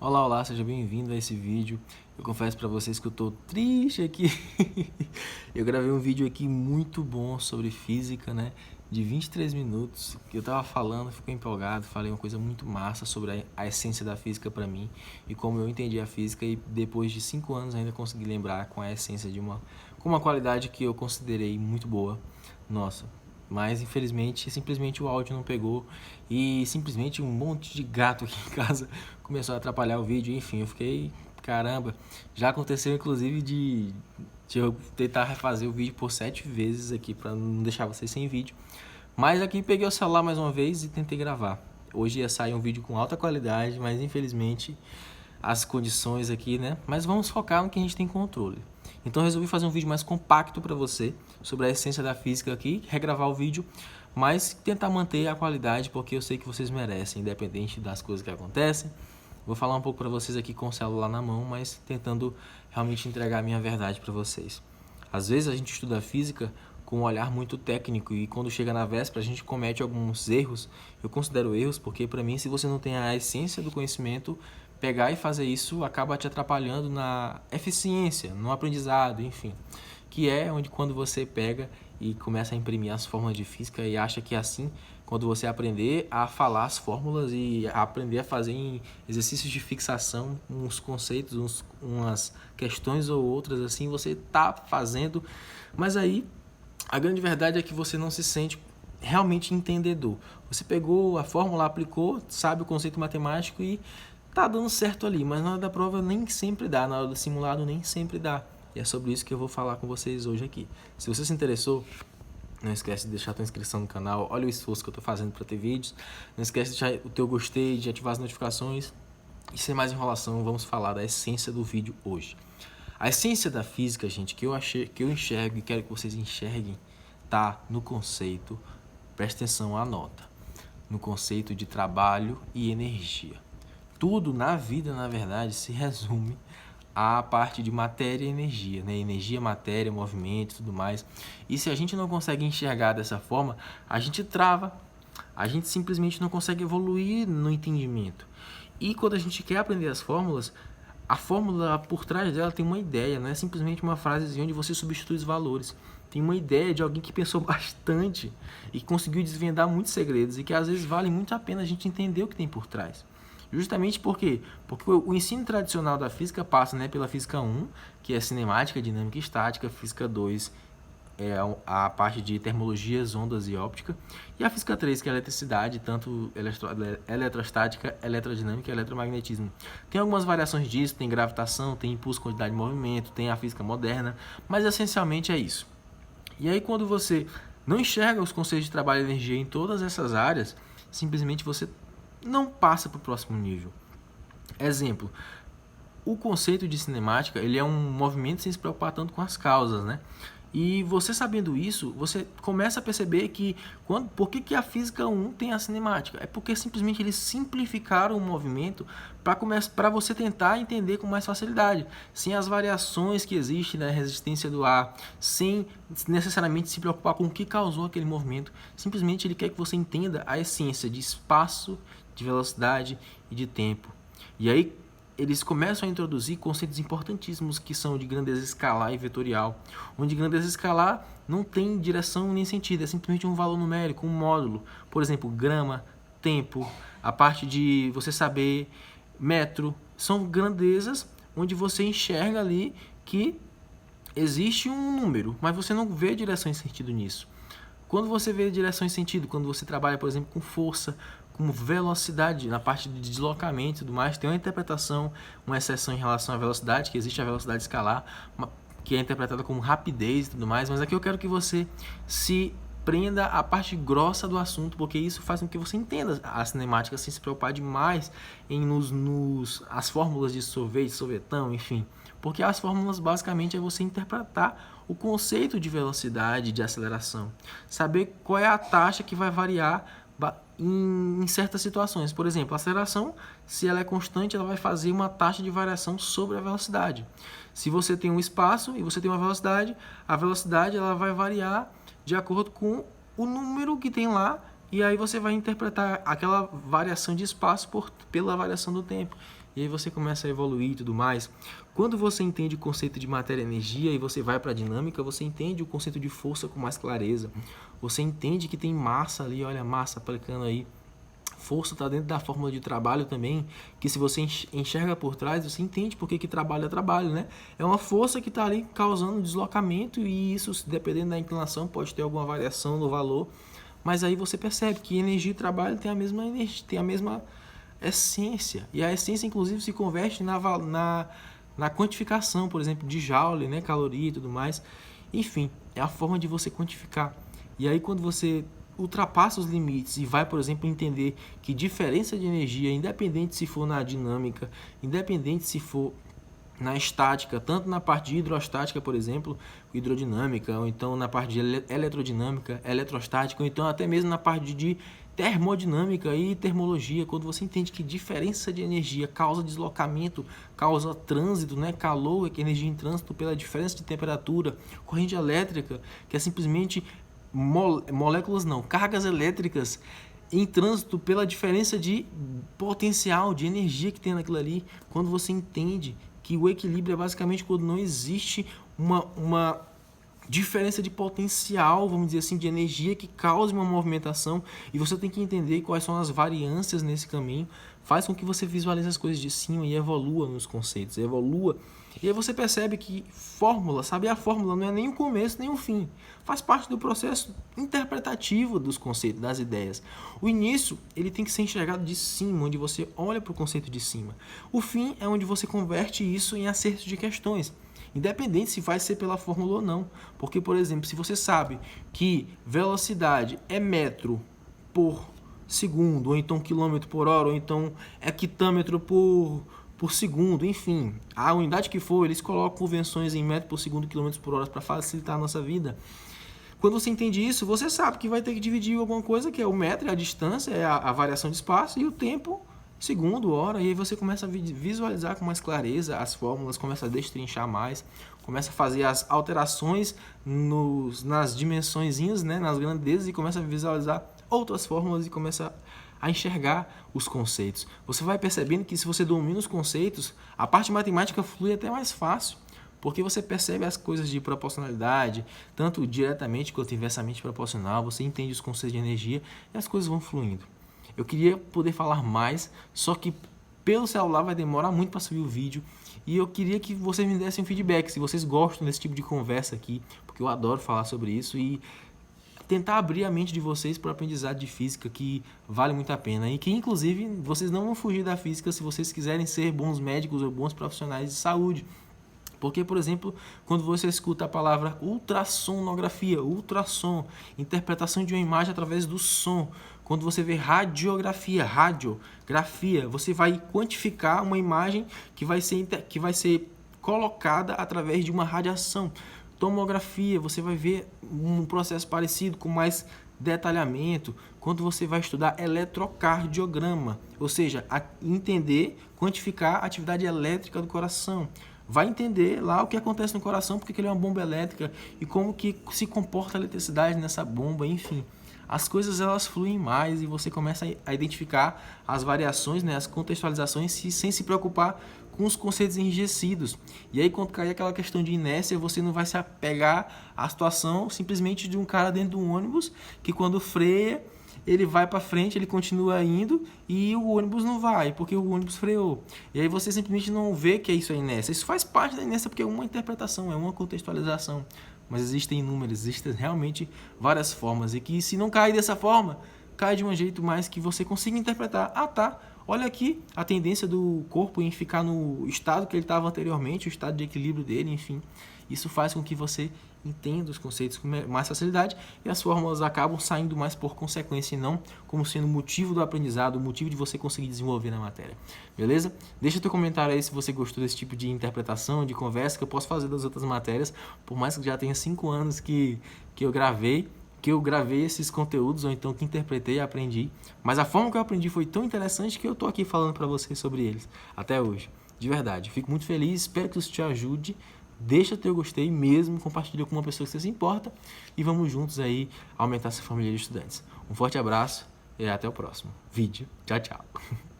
Olá, olá, seja bem-vindo a esse vídeo. Eu confesso pra vocês que eu tô triste aqui. Eu gravei um vídeo aqui muito bom sobre física, né? De 23 minutos, que eu tava falando, fiquei empolgado, falei uma coisa muito massa sobre a essência da física pra mim e como eu entendi a física, e depois de 5 anos ainda consegui lembrar com a essência com uma qualidade que eu considerei muito boa. Nossa, mas infelizmente, simplesmente o áudio não pegou e simplesmente um monte de gato aqui em casa começou a atrapalhar o vídeo. Enfim, eu fiquei, caramba. Já aconteceu inclusive de eu tentar refazer o vídeo por 7 vezes aqui para não deixar vocês sem vídeo. Mas aqui peguei o celular mais uma vez e tentei gravar. Hoje ia sair um vídeo com alta qualidade, mas infelizmente as condições aqui, né? Mas vamos focar no que a gente tem controle. Então eu resolvi fazer um vídeo mais compacto para você sobre a essência da física aqui, regravar o vídeo, mas tentar manter a qualidade porque eu sei que vocês merecem, independente das coisas que acontecem. Vou falar um pouco para vocês aqui com o celular na mão, mas tentando realmente entregar a minha verdade para vocês. Às vezes a gente estuda física com um olhar muito técnico e quando chega na véspera a gente comete alguns erros. Eu considero erros porque para mim, se você não tem a essência do conhecimento, pegar e fazer isso acaba te atrapalhando na eficiência, no aprendizado, enfim. Que é onde quando você pega e começa a imprimir as fórmulas de física e acha que é assim, quando você aprender a falar as fórmulas e aprender a fazer em exercícios de fixação uns conceitos, umas questões ou outras assim, você tá fazendo, mas aí a grande verdade é que você não se sente realmente entendedor. Você pegou a fórmula, aplicou, sabe o conceito matemático e tá dando certo ali, mas na hora da prova nem sempre dá, na hora do simulado nem sempre dá. E é sobre isso que eu vou falar com vocês hoje aqui. Se você se interessou, não esquece de deixar a tua inscrição no canal. Olha o esforço que eu estou fazendo para ter vídeos. Não esquece de deixar o teu gostei, de ativar as notificações. E sem mais enrolação, vamos falar da essência do vídeo hoje. A essência da física, gente, que eu enxergo e quero que vocês enxerguem, tá no conceito, presta atenção, anota, no conceito de trabalho e energia. Tudo na vida, na verdade, se resume à parte de matéria e energia, né? Energia, matéria, movimento e tudo mais. E se a gente não consegue enxergar dessa forma, a gente trava, a gente simplesmente não consegue evoluir no entendimento. E quando a gente quer aprender as fórmulas, a fórmula por trás dela tem uma ideia, não é simplesmente uma frase onde você substitui os valores. Tem uma ideia de alguém que pensou bastante e conseguiu desvendar muitos segredos e que às vezes vale muito a pena a gente entender o que tem por trás. Justamente porque o ensino tradicional da física passa, né, pela física 1, que é cinemática, dinâmica e estática, física 2 é a parte de termologias, ondas e óptica, e a física 3, que é a eletricidade, tanto eletrostática, eletrodinâmica e eletromagnetismo. Tem algumas variações disso, tem gravitação, tem impulso, quantidade de movimento, tem a física moderna, mas essencialmente é isso. E aí quando você não enxerga os conceitos de trabalho e energia em todas essas áreas, simplesmente você não passa para o próximo nível. Exemplo, o conceito de cinemática, ele é um movimento sem se preocupar tanto com as causas, né? E você sabendo isso, você começa a perceber que por que a física 1 tem a cinemática? É porque simplesmente eles simplificaram o movimento para você tentar entender com mais facilidade, sem as variações que existem na resistência do ar, sem necessariamente se preocupar com o que causou aquele movimento. Simplesmente ele quer que você entenda a essência de espaço, de velocidade e de tempo. E aí eles começam a introduzir conceitos importantíssimos que são de grandeza escalar e vetorial, onde grandeza escalar não tem direção nem sentido, é simplesmente um valor numérico, um módulo. Por exemplo, grama, tempo, a parte de você saber metro, são grandezas onde você enxerga ali que existe um número, mas você não vê direção e sentido nisso. Quando você vê direção e sentido, quando você trabalha, por exemplo, com força, com velocidade, na parte de deslocamento e tudo mais, tem uma interpretação, uma exceção em relação à velocidade, que existe a velocidade escalar, que é interpretada como rapidez e tudo mais, mas aqui eu quero que você se prenda a parte grossa do assunto, porque isso faz com que você entenda a cinemática sem se preocupar demais em as fórmulas de sorvete, sorvetão, enfim. Porque as fórmulas basicamente é você interpretar o conceito de velocidade, de aceleração. Saber qual é a taxa que vai variar em certas situações. Por exemplo, a aceleração, se ela é constante, ela vai fazer uma taxa de variação sobre a velocidade. Se você tem um espaço e você tem uma velocidade, a velocidade ela vai variar de acordo com o número que tem lá e aí você vai interpretar aquela variação de espaço pela variação do tempo. E aí você começa a evoluir e tudo mais. Quando você entende o conceito de matéria e energia e você vai para a dinâmica, você entende o conceito de força com mais clareza. Você entende que tem massa ali, olha a massa aplicando aí. Força está dentro da fórmula de trabalho também, que se você enxerga por trás, você entende por que trabalho é trabalho, né? É uma força que está ali causando deslocamento e isso, dependendo da inclinação, pode ter alguma variação no valor. Mas aí você percebe que energia e trabalho tem a mesma energia, tem a mesma essência. E a essência, inclusive, se converte na quantificação, por exemplo, de joule, né? Caloria e tudo mais. Enfim, é a forma de você quantificar. E aí, quando você ultrapassa os limites e vai, por exemplo, entender que diferença de energia, independente se for na dinâmica, independente se for na estática, tanto na parte de hidrostática, por exemplo, hidrodinâmica, ou então na parte de eletrodinâmica, eletrostática, ou então até mesmo na parte de termodinâmica e termologia, quando você entende que diferença de energia causa deslocamento, causa trânsito, né? Calor, que energia em trânsito pela diferença de temperatura, corrente elétrica, que é simplesmente moléculas não, cargas elétricas em trânsito pela diferença de potencial, de energia que tem naquilo ali, quando você entende que o equilíbrio é basicamente quando não existe uma diferença de potencial, vamos dizer assim, de energia que cause uma movimentação e você tem que entender quais são as variâncias nesse caminho, faz com que você visualize as coisas de cima e evolua nos conceitos, evolua. E aí você percebe que fórmula, saber a fórmula não é nem o começo nem o fim, faz parte do processo interpretativo dos conceitos, das ideias. O início, ele tem que ser enxergado de cima, onde você olha para o conceito de cima. O fim é onde você converte isso em acertos de questões, independente se vai ser pela fórmula ou não. Porque, por exemplo, se você sabe que velocidade é metro por segundo, ou então quilômetro por hora, ou então hectômetro por segundo, enfim, a unidade que for, eles colocam convenções em metro por segundo, quilômetros por hora para facilitar a nossa vida. Quando você entende isso, você sabe que vai ter que dividir alguma coisa, que é o metro, é a distância, é a variação de espaço, e o tempo, segundo, hora, e aí você começa a visualizar com mais clareza as fórmulas, começa a destrinchar mais, começa a fazer as alterações nas dimensõezinhas, né, nas grandezas, e começa a visualizar outras fórmulas e começa a enxergar os conceitos. Você vai percebendo que se você domina os conceitos, a parte matemática flui até mais fácil, porque você percebe as coisas de proporcionalidade, tanto diretamente quanto inversamente proporcional, você entende os conceitos de energia e as coisas vão fluindo. Eu queria poder falar mais, só que pelo celular vai demorar muito para subir o vídeo, e eu queria que vocês me dessem um feedback, se vocês gostam desse tipo de conversa aqui, porque eu adoro falar sobre isso, e tentar abrir a mente de vocês para o aprendizado de física, que vale muito a pena. E que, inclusive, vocês não vão fugir da física se vocês quiserem ser bons médicos ou bons profissionais de saúde. Porque, por exemplo, quando você escuta a palavra ultrassonografia, ultrassom, interpretação de uma imagem através do som, quando você vê radiografia, você vai quantificar uma imagem que vai ser colocada através de uma radiação. Tomografia, você vai ver um processo parecido com mais detalhamento quando você vai estudar eletrocardiograma, ou seja, entender, quantificar a atividade elétrica do coração. Vai entender lá o que acontece no coração, porque ele é uma bomba elétrica e como que se comporta a eletricidade nessa bomba, enfim. As coisas elas fluem mais e você começa a identificar as variações, né, as contextualizações sem se preocupar com os conceitos enrijecidos. E aí quando cair aquela questão de inércia, você não vai se apegar à situação simplesmente de um cara dentro de um ônibus que quando freia, ele vai para frente, ele continua indo e o ônibus não vai, porque o ônibus freou. E aí você simplesmente não vê que isso é inércia. Isso faz parte da inércia porque é uma interpretação, é uma contextualização. Mas existem inúmeras, existem realmente várias formas. E que se não cair dessa forma, cai de um jeito mais que você consiga interpretar. Ah, tá. Olha aqui a tendência do corpo em ficar no estado que ele estava anteriormente, o estado de equilíbrio dele, enfim. Isso faz com que você entenda os conceitos com mais facilidade e as fórmulas acabam saindo mais por consequência e não como sendo motivo do aprendizado, o motivo de você conseguir desenvolver na matéria. Beleza? Deixa teu comentário aí se você gostou desse tipo de interpretação, de conversa que eu posso fazer das outras matérias, por mais que já tenha 5 anos que eu gravei esses conteúdos, ou então que interpretei e aprendi, mas a forma que eu aprendi foi tão interessante que eu tô aqui falando para vocês sobre eles, até hoje, de verdade, fico muito feliz, espero que isso te ajude, deixa teu gostei mesmo, compartilha com uma pessoa que você se importa e vamos juntos aí aumentar essa família de estudantes. Um forte abraço e até o próximo vídeo. Tchau, tchau.